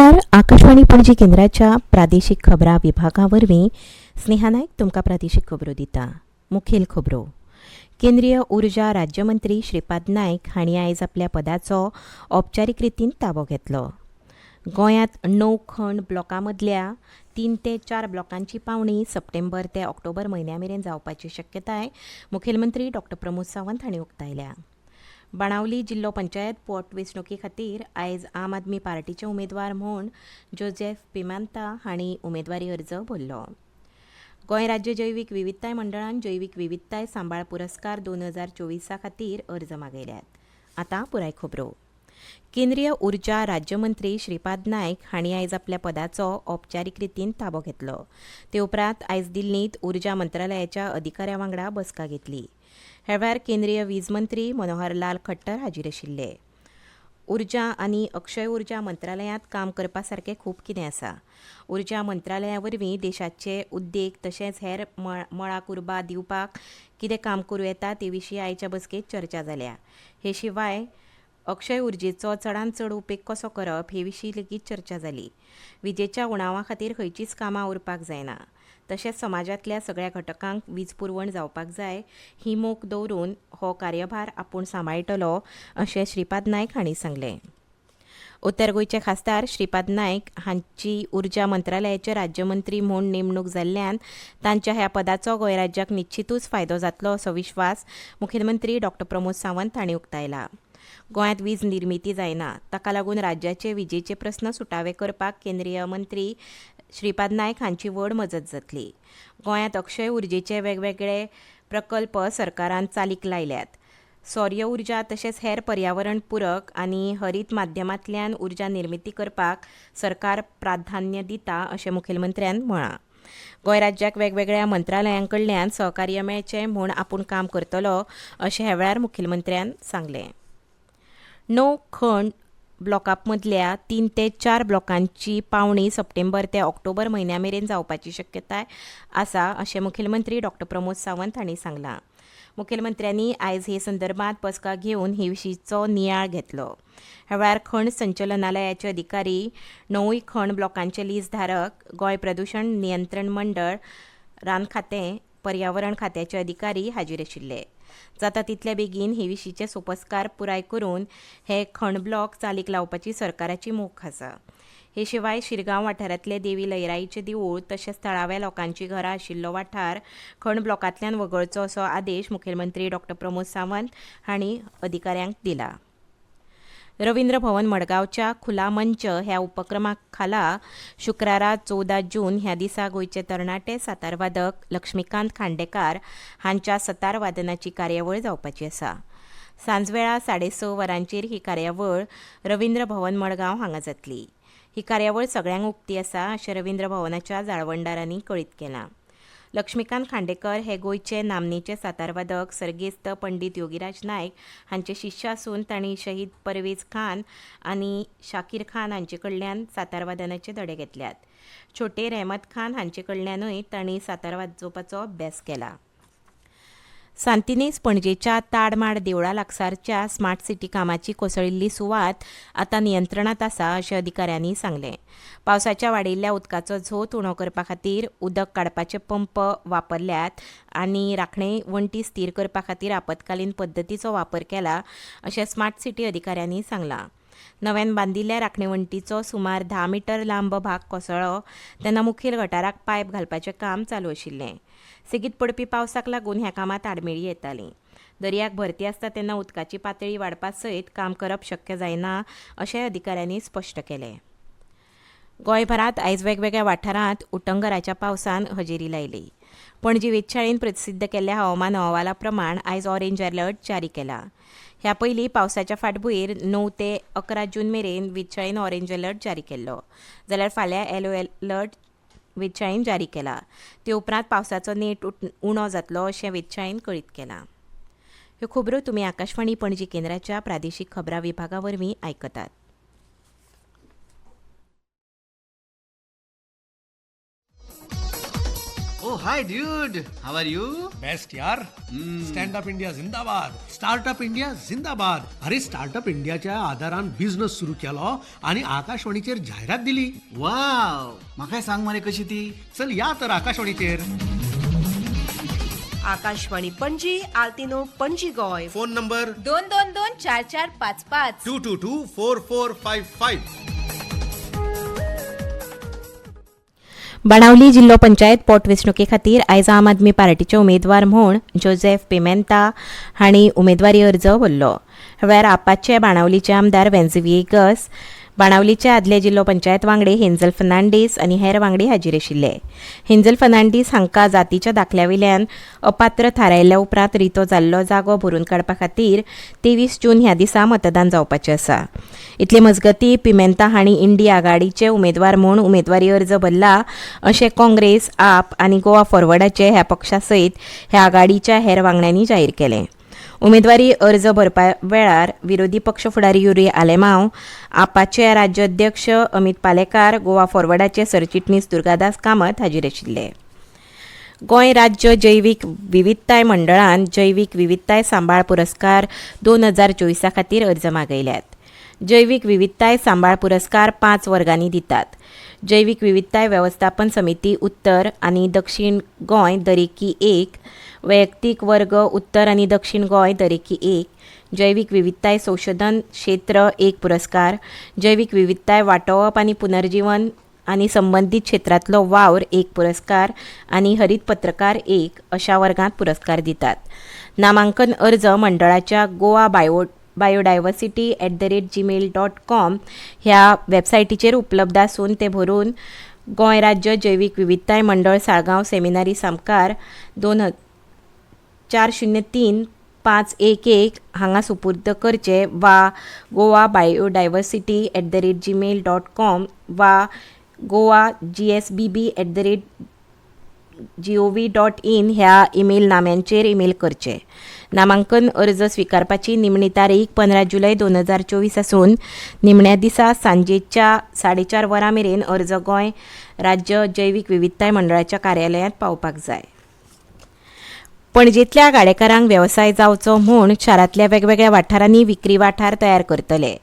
नमस्कार. आकाशवाणी पणजी केंद्राच्या प्रादेशीक खबरां विभागावरवीं स्नेहा नायक तुमकां प्रादेशीक खबरो दिता. मुखेल खबरो. केंद्रीय उर्जा राज्यमंत्री श्रीपाद नायक हांणी आयज आपल्या पदाचो औपचारीक रितीन ताबो घेतलो. गोंयांत 9 खंड ब्लॉकां मदल्या 3 ते 4 ब्लॉकांची पावणी सप्टेंबर ते ऑक्टोबर म्हयन्या मेरेन जावपाची शक्यताय मुखेलमंत्री डॉ प्रमोद सावंत हांणी उक्तायल्या. बाणावली जिल्लो पंचायत पोटवेंचणुके खातीर आयज आम आदमी पार्टीचे उमेदवार म्हूण जोसेफ पिमांता हांणी उमेदवारी अर्ज भरलो. गोंय राज्य जैवीक विविधताय मंडळान जैवीक विविधताय सांबाळ पुरस्कार 2024 खातीर अर्ज मागयल्यात. आतां पुराय खबरो. केंद्रीय उर्जा राज्यमंत्री श्रीपाद नायक हांणी आयज आपल्या पदाचो औपचारीक रितीन ताबो घेतलो. ते उपरांत आयज दिल्लींत उर्जा मंत्रालयाच्या अधिकाऱ्यां वांगडा बसका घेतली. ह्या वेळार केंद्रीय वीज मंत्री मनोहर लाल खट्टर हाजीर आशिल्ले. उर्जा आनी अक्षय उर्जा मंत्रालयांत काम करपा सारकें खूब कितें आसा. उर्जा मंत्रालया वरवीं देशाचे उद्देग तशेंच हेर मळाक उर्बा दिवपाक कितें काम करूं येता ते विशीं आयच्या बसकेंत चर्चा जाल्या. हे शिवाय अक्षय उर्जेचो चडांत चड उपेग कसो करप हे विशीं लेगीत चर्चा जाली. विजेच्या उणावा खातीर खंयचीच कामां उरपाक जायना. तशेंच समाजांतल्या सगळ्या घटकांक वीज पुरवण जावपाक जाय ही मोख दवरून हो कार्यभार आपूण सांबाळटलो अशें श्रीपाद नायक हांणी सांगलें. उत्तर गोंयचे खासदार श्रीपाद नायक हांची उर्जा मंत्रालयाचे राज्यमंत्री म्हूण नेमणूक जाल्ल्यान तांच्या ह्या पदाचो गोंय राज्याक निश्चितूच फायदो जातलो असो विश्वास मुखेलमंत्री डॉ प्रमोद सावंत हांणी उक्तायला. गोंयांत वीज निर्मिती जायना ताका लागून राज्याचे विजेचे प्रस्न सुटावे करपाक केंद्रीय मंत्री श्रीपाद नायक हांची व्हड मजत जातली. गोंयांत अक्षय उर्जेचे वेगवेगळे प्रकल्प सरकारान चालीक लायल्यात. सौर्य उर्जा तशेंच हेर पर्यावरण पूरक आनी हरीत माध्यमांतल्यान उर्जा निर्मिती करपाक सरकार प्राधान्य दिता अशें मुखेलमंत्र्यान म्हळां. गोंय राज्याक वेगवेगळ्या मंत्रालयां कडल्यान सहकार्य मेळचें म्हूण आपूण काम करतलो अशें ह्या वेळार मुखेलमंत्र्यान सांगलें. 9 खंड ब्लॉकां मदल्या 3 ते 4 ब्लॉकांची पावणी सप्टेंबर ते ऑक्टोबर म्हयन्या मेरेन जावपाची शक्यताय आसा अशें मुखेलमंत्री डॉ प्रमोद सावंत हांणी सांगलां. मुखेलमंत्र्यांनी आयज हे संदर्भात बसका घेवन हे विशींचो नियाळ घेतलो. ह्या वेळार खंड संचालनालयाचे अधिकारी 9 खंड ब्लॉकांचे लीज धारक गोंय प्रदूशण नियंत्रण मंडळ रान खातें पर्यावरण खात्याचे अधिकारी हाजीर आशिल्ले. जाता तितले बेगीन हे विशींचे सोपस्कार पुराय करून हे खंड ब्लॉक चालीक लावपाची सरकाराची मोख आसा. हे शिवाय शिरगांव वाठारांतले देवी लयराईचें देवूळ तशेंच थळाव्या लोकांची घरां आशिल्लो वाठार खंड ब्लॉकांतल्यान वगळचो असो आदेश मुखेलमंत्री डॉ प्रमोद सावंत हांणी अधिकाऱ्यांक दिला. रवींद्र भवन मडगांवच्या खुला मंच ह्या उपक्रमा खाला शुक्रारा 14 जून ह्या दिसा गोंयचे तरणाटे सातार वादक लक्ष्मीकांत खांडेकार हांच्या सतार वादनाची कार्यावळ जावपाची आसा. सांजवेळा 6:30 वरांचेर ही कार्यावळ रवींद्र भवन मडगांव हांगा जातली. ही कार्यावळ सगळ्यांक उक्ती आसा अशें रवींद्र भवनाच्या जाळवणदारांनी कळीत केलां. लक्ष्मीकांत खांडेकर हे गोंयचे नामनेचे सातार वादक सर्गेस्त पंडीत योगीराज नायक हांचे शिश्य आसून तांणी शहीद परवेज खान आनी शाकीर खान हांचे कडल्यान सातार वादनाचे धडे घेतल्यात. छोटे रहमत खान हांचे कडल्यानूय तांणी सातार वाजोवपाचो अभ्यास केला. सांतिनेज पणजेच्या ताडमाड देवळा लागसारच्या स्मार्ट सिटी कामाची कोसळिल्ली सुवात आतां नियंत्रणांत आसा अशें अधिकाऱ्यांनी सांगलें. पावसाच्या वाडयिल्ल्या उदकाचो झोत उणो करपा खातीर उदक काडपाचे पंप वापरल्यात आनी राखणे वण्टी स्थिर करपा खातीर आपतकालीन पद्दतीचो वापर केला अशें स्मार्ट सिटी अधिकाऱ्यांनी सांगलां. नव्यान बांदिल्ल्या राखणेवण्टीचो सुमार 10 मीटर लांब भाग कोसळ्ळो तेन्ना मुखेल गटाराक पायप घालपाचें काम चालू आशिल्लें. सेगीत पडपी पावसाक लागून ह्या कामांत आडमेळी येताली. दर्याक भरती आसता तेन्ना उदकाची पातळी वाडपा सयत काम करप शक्य जायना अशें अधिकाऱ्यांनी स्पश्ट केलें. गोंयभरांत आयज वेगवेगळ्या वाठारांत उटंगराच्या पावसान हजेरी लायली. पणजी वेधशाळेन प्रसिद्ध केल्ल्या हवामान अहवाला प्रमाण आयज ऑरेंज अलर्ट जारी केला. ह्या पयलीं पावसाच्या फाटभुंयेर 9 ते 11 जून मेरेन वेधशाळेन ऑरेंज अलर्ट जारी केल्लो जाल्यार फाल्यां येलो अलर्ट वेधशाळेन जारी केला. ते उपरांत पावसाचो नेट उणो जातलो अशें वेधशाळेन कळीत केलां. ह्यो खबरो तुमी आकाशवाणी पणजी केंद्राच्या प्रादेशीक खबरां विभागा वरवीं आयकतात. Oh, hi, dude. How are you? Best यार. स्टँड अप इंडिया जिंदाबाद. स्टार्टअप इंडिया जिंदाबाद. अरे स्टार्टअप इंडियाच्या आदारान बिझनेस सुरू केलो आणि आकाशवाणीचेर जाहिरात दिली. Wow. म्हाका सांग मरे कशी ती. चल या तर आकाशवाणीचेर. आकाशवाणी पणजी आल्तिनो पणजी गोय. Phone number 22244552. 2224455. बाणावली जिल्लो पंचायत पोटवेंचणुके खातीर आयज आम आदमी पार्टीचे उमेदवार म्हूण जोसेफ पिमेंता हांणी उमेदवारी अर्ज भरलो. वेळार आपाचे बाणावलीचे आमदार वेन्झुविगस, बाणावलीचे आदले जिल्लो पंचायत वांगडी हेंझल फर्नांडीस आनी हेर वांगडी हाजीर आशिल्ले. हेंझल फर्नांडीस हांकां जातीच्या दाखल्या वयल्यान अपात्र थारायल्ल्या उपरांत रितो जाल्लो जागो भरून काडपा खातीर 23 जून ह्या दिसा मतदान जावपाचें आसा. इतले मजगतीं पिमेंता हांणी इंडी आघाडीचे उमेदवार म्हूण उमेदवारी अर्ज भरला अशें काँग्रेस, आप आनी गोवा फॉरवर्डाचे ह्या पक्षा सयत ह्या आघाडीच्या हेर वांगड्यांनी जाहीर केलें. उमेदवारी अर्ज भरपा वेळार विरोधी पक्ष फुडारी युरी आलेमांव, आपाचे राज्याध्यक्ष अमित पालेकार, गोवा फॉरवर्डाचे सरचिटणीस दुर्गादास कामत हाजीर आशिल्ले. गोंय राज्य जैवीक विविधताय मंडळान जैवीक विविधताय सांबाळ पुरस्कार 2024 खातीर अर्ज मागयल्यात. जैवीक विविधताय सांबाळ पुरस्कार 5 वर्गांनी दितात. जैवीक विविधताय वेवस्थापन समिती उत्तर आनी दक्षिण गोंय दरेकी 1, वैयक्तीक वर्ग उत्तर आनी दक्षिण गोंय दरेकी 1, जैवीक विविधताय संशोधन क्षेत्र 1 पुरस्कार, जैवीक विविधताय वांटोवप आनी पुनर्जीवन आनी संबंदीत क्षेत्रांतलो वावर 1 पुरस्कार आनी हरीत पत्रकार 1 अशा वर्गांत पुरस्कार दितात. नामांकन अर्ज मंडळाच्या गोवा biodiversity@gmail.com ह्या वेबसायटीचेर उपलब्ध आसून ते भरून गोंय राज्य जैवीक विविधताय मंडळ साळगांव सेमिनारी सामकार 2003-511 हांगा सुपूर्द करचे वा गोवा biodiversity@gmail.com वा गोवा gsbb@gov.in ह्या ईमेल नाम्यांचेर ईमेल करचे. नामांकन अर्ज स्विकारपाची निमणी तारीख 15 जुलय 2024 आसून निमण्या दिसा सांजेच्या 4:30 वरां मेरेन अर्ज गोंय राज्य जैवीक विविधताय मंडळाच्या कार्यालयांत पावपाक जाय. पणजेंतल्या गाडेकारांक वेवसाय जावचो म्हूण शारांतल्या वेगवेगळ्या वाठारांनी विक्री वाठार तयार करतले.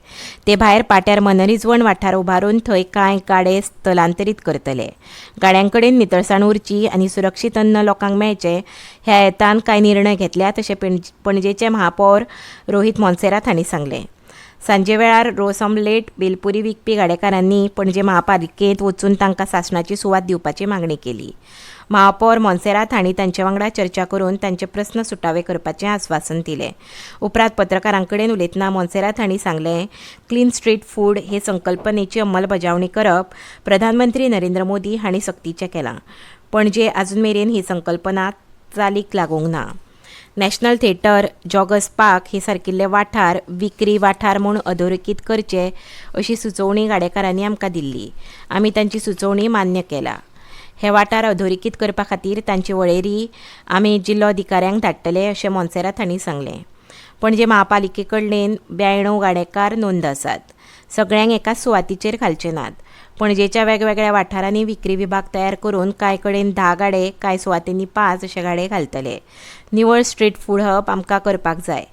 ते भायर पाट्यार मनरिजवण वाठार उबारून थंय कांय गाडे स्थलांतरीत करतले. गाड्यांकडेन नितळसाण उरची आनी सुरक्षीत अन्न लोकांक मेळचें ह्या हेतान कांय निर्णय घेतल्यात अशें पणजेचे महापौर रोहित मोन्सेरात हांणी सांगलें. सांजे वेळार रोस ऑमलेट बेलपुरी विकपी गाडेकारांनी पणजे महापालिकेंत वचून तांकां शासनाची सुवात दिवपाची मागणी केली. महापौर मोन्सेरात हांणी तांचे वांगडा चर्चा करून तांचे प्रस्न सुटावे करपाचें आस्वासन दिलें. उपरांत पत्रकारां कडेन उलयतना मोन्सेरात हांणी सांगलें, क्लीन स्ट्रीट फूड हे संकल्पनेची अंमलबजावणी करप प्रधानमंत्री नरेंद्र मोदी हांणी सक्तीचें केलां. पणजे आजून मेरेन ही संकल्पना चालीक लागूंक ना. नॅशनल थिएटर, जॉगर्स पार्क हे सारकिल्ले वाठार विक्री वाठार म्हूण अधोरेखीत करचे अशी सुचोवणी गाडेकारांनी आमकां दिल्ली. आमी तांची सुचोवणी मान्य केला. हे वाठार अधोरेखीत करपा खातीर तांची वळेरी आमी जिल्लो अधिकाऱ्यांक धाडटले अशें मोन्सेरात हांणी सांगलें. पणजे महापालिके कडल्यान 92 गाडेकार नोंद आसात. सगळ्यांक एकाच सुवातीचेर घालचे नात. पणजेच्या वेगवेगळ्या वाठारांनी विक्री विभाग तयार करून कांय कडेन 10 गाडे, कांय सुवातींनी 5 अशे गाडे घालतले. निवळ स्ट्रीट फूड हब आमकां करपाक जाय.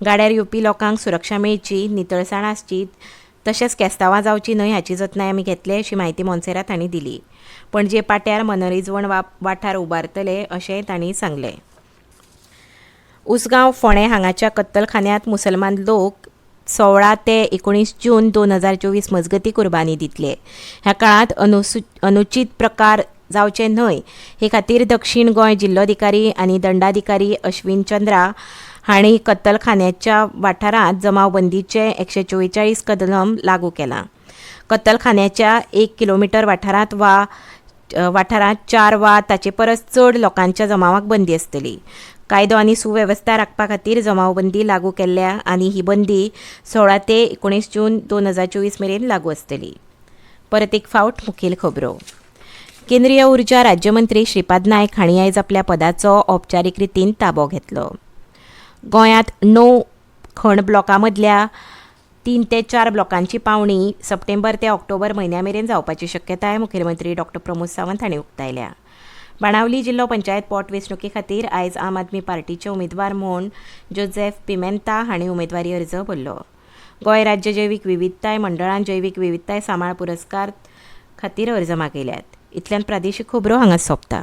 गाड्यार येवपी लोकांक सुरक्षा मेळची, नितळसाण आसची, तशेंच केस्तांवां जावची न्हय हाची जतनाय आमी घेतले अशी माहिती मोन्सेरात हांणी दिली. पणजे पाट्यार मनरिजवण वाठार उबारतले अशेंय तांणी सांगलें. उसगांव फोंडे हांगाच्या कत्तलखान्यांत मुसलमान लोक 16 ते 19 जून 2024 मजगतीं कुर्बानी दितले. ह्या काळांत अनुचित प्रकार जावचे न्हय हे खातीर दक्षिण गोंय जिल्लोधिकारी आनी दंडाधिकारी अश्विन चंद्रा हांणी कत्तलखान्याच्या वाठारांत जमावबंदीचे 144 कलम लागू केलां. कत्तलखान्याच्या 1 किलोमीटर वाठारांत 4 वा ताचे परस चड लोकांच्या जमावाक बंदी आसतली. कायदो आनी सुवेवस्था राखपा खातीर जमावबंदी लागू केल्ल्या आनी ही बंदी 16 ते 19 जून 2024 मेरेन लागू आसतली. परत एक फावट मुखेल खबरो. केंद्रीय उर्जा राज्यमंत्री श्रीपाद नायक हांणी आयज आपल्या पदाचो औपचारीक रितीन ताबो घेतलो. गोंयांत 9 खण ब्लॉकां मदल्या 3 ते 4 ब्लॉकांची पावणी सप्टेंबर ते ऑक्टोबर म्हयन्या मेरेन जावपाची शक्यताय मुखेलमंत्री डॉ. प्रमोद सावंत हांणी उक्तायल्या. बाणावली जिल्लो पंचायत पोटवेंचणुके खातीर आयज आम आदमी पार्टीचे उमेदवार म्हूण जोझेफ पिमेंता हांणी उमेदवारी अर्ज भरलो. गोंय राज्य जैवीक विविधताय मंडळान जैवीक विविधताय सांबाळ पुरस्कार खातीर अर्ज मागयल्यात. इतल्यान प्रादेशीक खबरो हांगाच सोंपता.